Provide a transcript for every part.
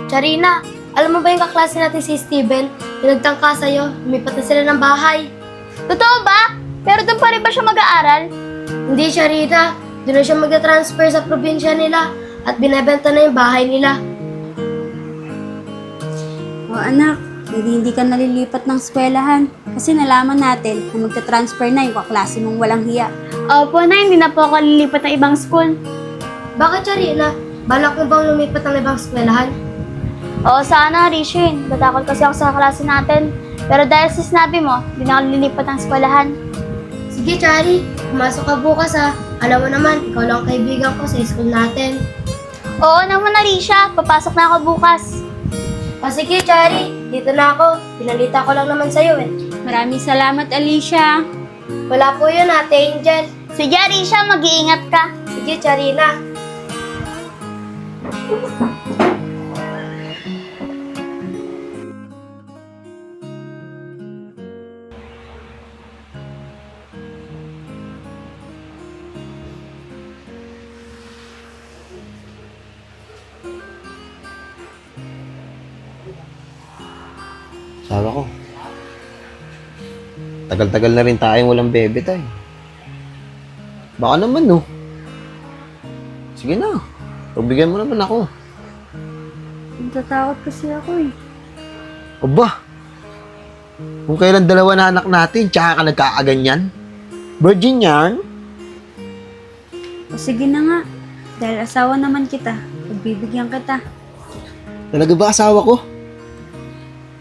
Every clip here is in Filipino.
Charina, alam mo ba yung kaklase natin si Steven? Yung nagtangka sa'yo, lumipat na sila ng bahay. Totoo ba? Pero doon pa rin ba siya mag-aaral? Hindi, Charina. Doon na siya magta-transfer sa probinsya nila at binebenta na yung bahay nila. O anak, hindi ka nalilipat ng eskwelahan kasi nalaman natin na magta-transfer na yung kaklase mong walang hiya. Opo, Nay. Hindi na po ako lilipat ng ibang school. Bakit, Charina? Balak mo bang lumipat ng ibang eskwelahan? Oo, sana, Rishin. Natakot kasi ako sa klase natin. Pero dahil sa sinabi mo, hindi na ako lilipat ng eskwelahan. Sige, Chari. Pumasok ka bukas ha. Alam mo naman, ikaw lang ang kaibigan ko sa school natin. Oo naman, Arisha. Papasok na ako bukas. O sige, Chari. Dito na ako. Pinalita ko lang naman sa'yo eh. Maraming salamat, Alicia. Wala po yun, Ate Angel. Sige, Arisha. Mag-iingat ka. Sige, Charina. Sawa ko. Tagal-tagal na rin tayong walang bebe tayo. Baka naman, no? Sige na. Pagbigyan mo naman ako. Natatakot kasi ako eh. Aba! Kung kailan dalawa na anak natin, tsaka ka nagkakaganyan? Virgin yan? O sige na nga, dahil asawa naman kita, pagbibigyan kita. Talaga ba asawa ko?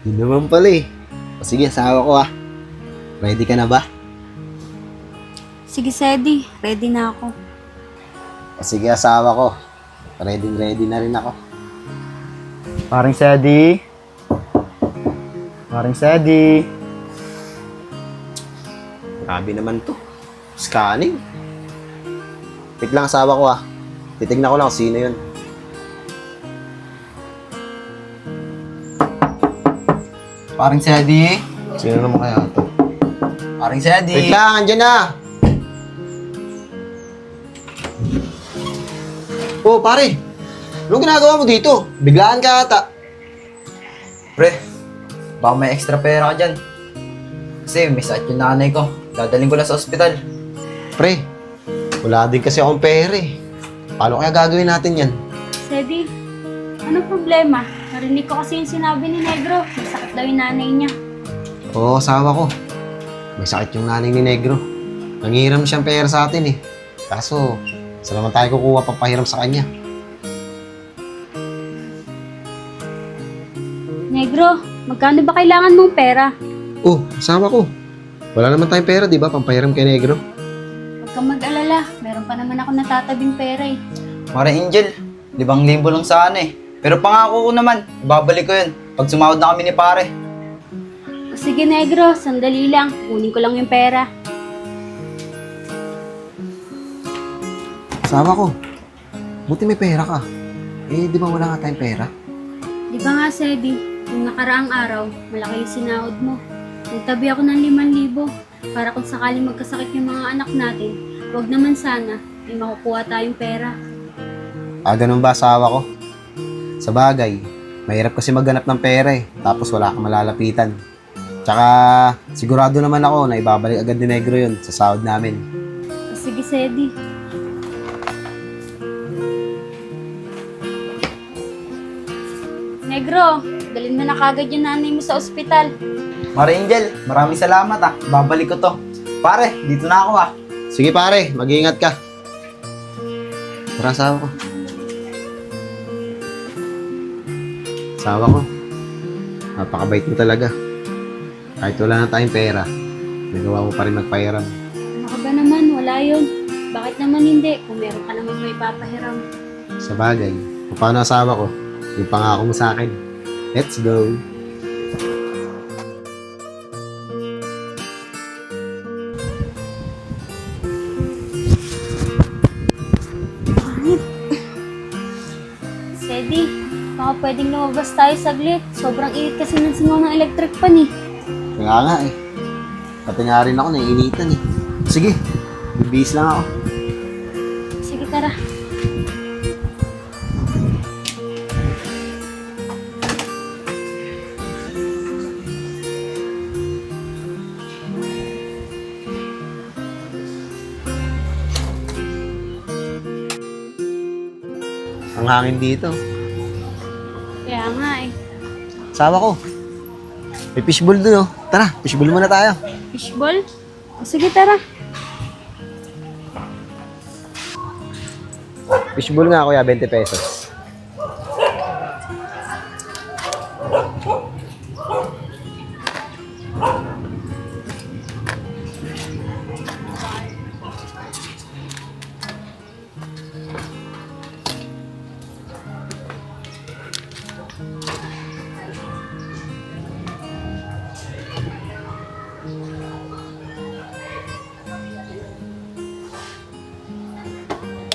Yun naman pala eh. O sige, asawa ko ah. Ready ka na ba? Sige, Sedi, ready na ako. O sige, asawa ko. Ready na rin ako. Paring Sedi. Paring Sedi. Grabe naman to. Scanning. Wait lang, asawa ko ah. Titignan ko lang kung sino yun. Paring Sedi? Sino naman kaya ito? Paring Sedi? Wait lang, andyan na! Oh, pare! Anong ginagawa mo dito? Biglaan ka ata. Pre, baka may extra pera ka dyan. Kasi may sakit yung nanay ko. Dadaling ko lang sa ospital. Pre, wala din kasi akong pera eh. Paano kaya gagawin natin yan? Sedi, ano problema? Narinig ko kasi yung sinabi ni Negro, masakit daw yung nanay niya. Oo, asawa ko. May sakit yung nanay ni Negro. Nanghiram siyang pera sa atin eh. Kaso, saan naman tayo kukuha papahiram sa kanya? Negro, magkano ba kailangan mong pera? Oh, asawa ko. Wala naman tayong pera, di ba? Pampahiram kay Negro. Huwag kang mag-alala, meron pa naman ako natatabing pera eh. Mare Angel, 5,000 lang sana eh. Pero pangako ko naman, babalik ko yun pag sumahod na kami ni pare. O sige Negro, sandali lang, kunin ko lang yung pera. Asawa ko. Buti may pera ka. Eh, di ba wala nga tayong pera? Di ba nga Sedi, yung nakaraang araw, malaki yung sinahod mo. Nagtabi ako ng 5,000 para kung sakaling magkasakit yung mga anak natin, huwag naman sana, may makukuha tayong pera. Ah, ganun ba asawa ko? Sa bagay, mahirap kasi maghanap ng pera eh. Tapos wala kang malalapitan. Tsaka, sigurado naman ako na ibabalik agad ni Negro yun sa sahod namin. O sige Sedi. Negro, dalhin mo na kagad yung nanay mo sa ospital. Mare Angel, maraming salamat ah. Babalik ko to. Pare, dito na ako ah. Sige pare, mag-iingat ka. Tara, asawa ko. Asawa ko. Napakabait mo talaga. Kahit wala na tayong pera, nagawa mo pa rin magpahiram. Ano ka ba naman? Wala yun. Bakit naman hindi? Kung meron ka naman may papahiram. Sa bagay, kung paano asawa ko, yung pangako mo sa akin. Let's go! Sedi, baka pwedeng lumabas tayo saglit. Sobrang init kasi ng singaw ng electric pan eh. Kaya nga eh. Pati nga rin ako, naiinitan eh. Sige, bibihis lang ako. Sige, tara. hangin dito. Kaya nga eh. Asawa ko. May fishbowl dun, oh. Tara, fishbowl muna tayo. Fishball? O sige, tara. Fishbowl nga, kuya, 20 pesos.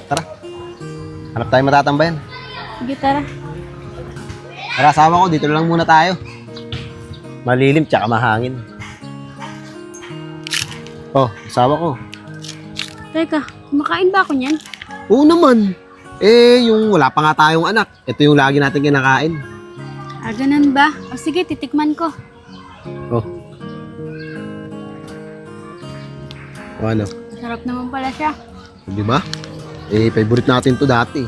Tara. Hanap tayo matatambayan. Sige, tara. Tara, asawa ko, dito na lang muna tayo. Malilim tsaka mahangin. Oh, asawa ko. Teka, kumakain ba ako niyan? Oo naman. Yung wala pa nga tayong anak. Ito yung lagi natin kinakain. Ah, ganun ba? O sige, titikman ko. Oh. O ano? Sarap naman pala siya. Di ba? Favorite natin to dati.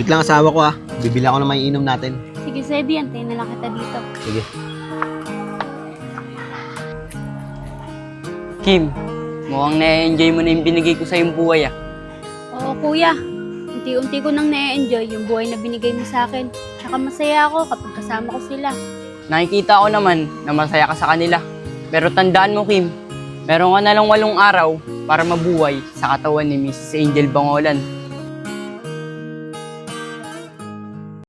Wait lang, asawa ko ah. Bibili ako ng may inom natin. Sige, Sedi, antayin na lang kita dito. Sige. Kim, mukhang na-enjoy mo na yung binigay ko sa yung buhay ah. Oo, kuya. Unti-unti ko nang na-enjoy yung buhay na binigay mo sa akin. Tsaka masaya ako kapag kasama ko sila. Nakikita ko naman na masaya ka sa kanila. Pero tandaan mo, Kim, meron ka na lang 8 araw para mabuhay sa katawan ni Mrs. Angel Bangolan.